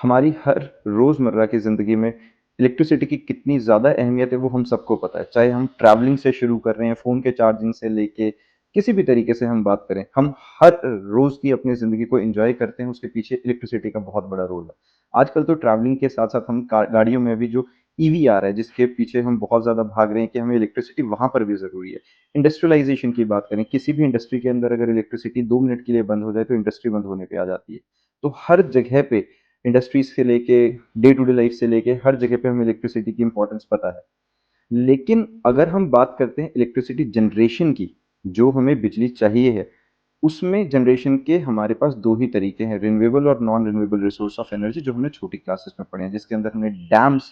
हमारी हर रोज़मर्रा की ज़िंदगी में इलेक्ट्रिसिटी की कितनी ज़्यादा अहमियत है वो हम सबको पता है। चाहे हम ट्रैवलिंग से शुरू कर रहे हैं, फ़ोन के चार्जिंग से लेके किसी भी तरीके से हम बात करें, हम हर रोज़ की अपनी ज़िंदगी को एन्जॉय करते हैं, उसके पीछे इलेक्ट्रिसिटी का बहुत बड़ा रोल है। आजकल तो ट्रैवलिंग के साथ-साथ हम का गाड़ियों में भी जो ईवी आ रहा है, जिसके पीछे हम बहुत ज़्यादा भाग रहे हैं कि हमें इलेक्ट्रिसिटी वहाँ पर भी ज़रूरी है। इंडस्ट्रियलाइज़ेशन की बात करें, किसी भी इंडस्ट्री के अंदर अगर इलेक्ट्रिसिटी 2 मिनट के लिए बंद हो जाए, तो इंडस्ट्री बंद होने पे आ जाती है। तो हर जगह पे इंडस्ट्रीज़ से लेके डे टू डे लाइफ से लेके हर जगह पे हमें इलेक्ट्रिसिटी की इम्पोर्टेंस पता है। लेकिन अगर हम बात करते हैं इलेक्ट्रिसिटी जनरेशन की, जो हमें बिजली चाहिए है, उसमें जनरेशन के हमारे पास 2 ही तरीके हैं, रिन्यूएबल और non renewable resource of energy, जो हमने छोटी क्लासेस में पढ़े हैं, जिसके अंदर हमने डैम्स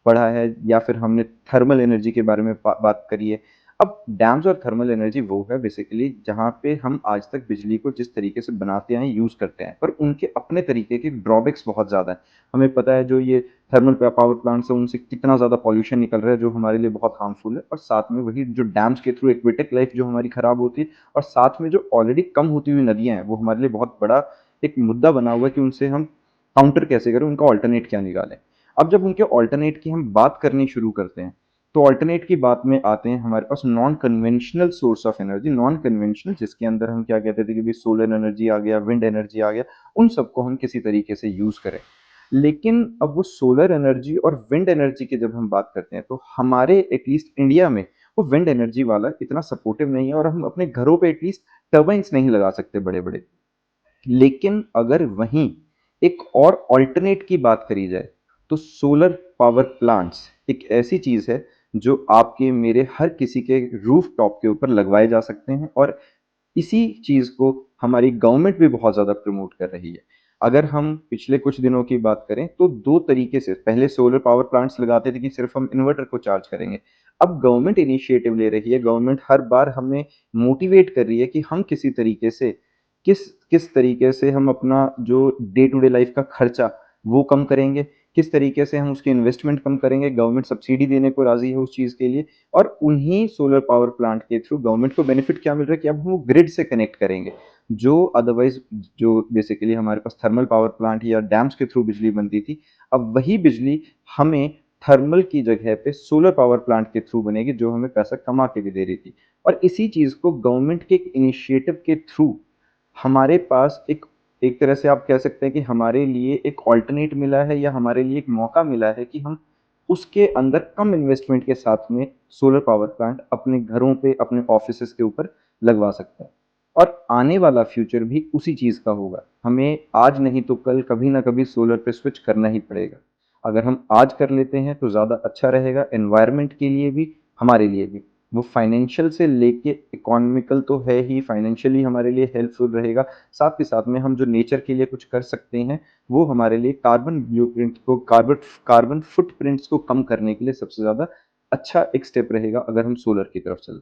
पढ़ा है या फिर हमने थर्मल एनर्जी के बारे में बात करी है। अब डैम्स और थर्मल एनर्जी वो है बेसिकली जहाँ पे हम आज तक बिजली को जिस तरीके से बनाते हैं, यूज़ करते हैं, पर उनके अपने तरीके के ड्रॉबैक्स बहुत ज़्यादा हैं। हमें पता है जो ये थर्मल पावर प्लांट्स हैं, उनसे कितना ज़्यादा पॉल्यूशन निकल रहा है, जो हमारे लिए बहुत हार्मफुल है, और साथ में वही जो डैम्स के थ्रू एक्वेटिक लाइफ जो हमारी खराब होती है, और साथ में जो ऑलरेडी कम होती हुई नदियाँ हैं, वो हमारे लिए बहुत बड़ा एक मुद्दा बना हुआ है कि उनसे हम काउंटर कैसे करें, उनका अल्टरनेट क्या निकालें। अब जब उनके अल्टरनेट की हम बात करनी शुरू करते हैं, तो अल्टरनेट की बात में आते हैं हमारे पास non conventional source of energy. Non conventional जिसके अंदर हम क्या कहते थे कि भाई सोलर एनर्जी आ गया, विंड एनर्जी आ गया, उन सबको हम किसी तरीके से यूज़ करें। लेकिन अब वो सोलर एनर्जी और विंड एनर्जी की जब हम बात करते हैं, तो हमारे एटलीस्ट इंडिया में वो विंड एनर्जी वाला इतना सपोर्टिव नहीं है, और हम अपने घरों पे एटलीस्ट टर्बाइन्स नहीं लगा सकते बड़े-बड़े। लेकिन अगर वहीं एक और अल्टरनेट की बात करी जाए, तो सोलर पावर प्लांट्स एक ऐसी चीज़ है जो आपके मेरे हर किसी के रूफ टॉप के ऊपर लगवाए जा सकते हैं, और इसी चीज़ को हमारी गवर्नमेंट भी बहुत ज़्यादा प्रमोट कर रही है। अगर हम पिछले कुछ दिनों की बात करें, तो 2 तरीके से पहले सोलर पावर प्लांट्स लगाते थे कि सिर्फ़ हम इन्वर्टर को चार्ज करेंगे। अब गवर्नमेंट इनिशिएटिव ले रही है, गवर्नमेंट हर बार हमें मोटिवेट कर रही है कि हम किसी तरीके से किस किस तरीके से हम अपना जो डे टू डे लाइफ़ का खर्चा वो कम करेंगे, किस तरीके से हम उसकी इन्वेस्टमेंट कम करेंगे। गवर्नमेंट सब्सिडी देने को राज़ी है उस चीज़ के लिए, और उन्हीं सोलर पावर प्लांट के थ्रू गवर्नमेंट को बेनिफिट क्या मिल रहा है कि अब वो ग्रिड से कनेक्ट करेंगे। जो अदरवाइज़ जो बेसिकली हमारे पास थर्मल पावर प्लांट या डैम्स के थ्रू बिजली बनती थी, अब वही बिजली हमें थर्मल की जगह पे सोलर पावर प्लांट के थ्रू बनेगी, जो हमें पैसा कमा के भी दे रही थी। और इसी चीज़ को गवर्नमेंट के एक इनिशिएटिव के थ्रू हमारे पास एक एक तरह से आप कह सकते हैं कि हमारे लिए एक अल्टरनेट मिला है, या हमारे लिए एक मौका मिला है कि हम उसके अंदर कम इन्वेस्टमेंट के साथ में सोलर पावर प्लांट अपने घरों पे, अपने ऑफिसेज़ के ऊपर लगवा सकते हैं। और आने वाला फ्यूचर भी उसी चीज़ का होगा। हमें आज नहीं तो कल कभी ना कभी सोलर पे स्विच करना ही पड़ेगा। अगर हम आज कर लेते हैं तो ज़्यादा अच्छा रहेगा, एनवायरनमेंट के लिए भी, हमारे लिए भी। वो फाइनेंशियल से लेके इकोनॉमिकल तो है ही, फाइनेंशियली हमारे लिए हेल्पफुल रहेगा। साथ ही साथ में हम जो नेचर के लिए कुछ कर सकते हैं, वो हमारे लिए कार्बन फुटप्रिंट्स को कम करने के लिए सबसे ज़्यादा अच्छा एक स्टेप रहेगा, अगर हम सोलर की तरफ चलते हैं।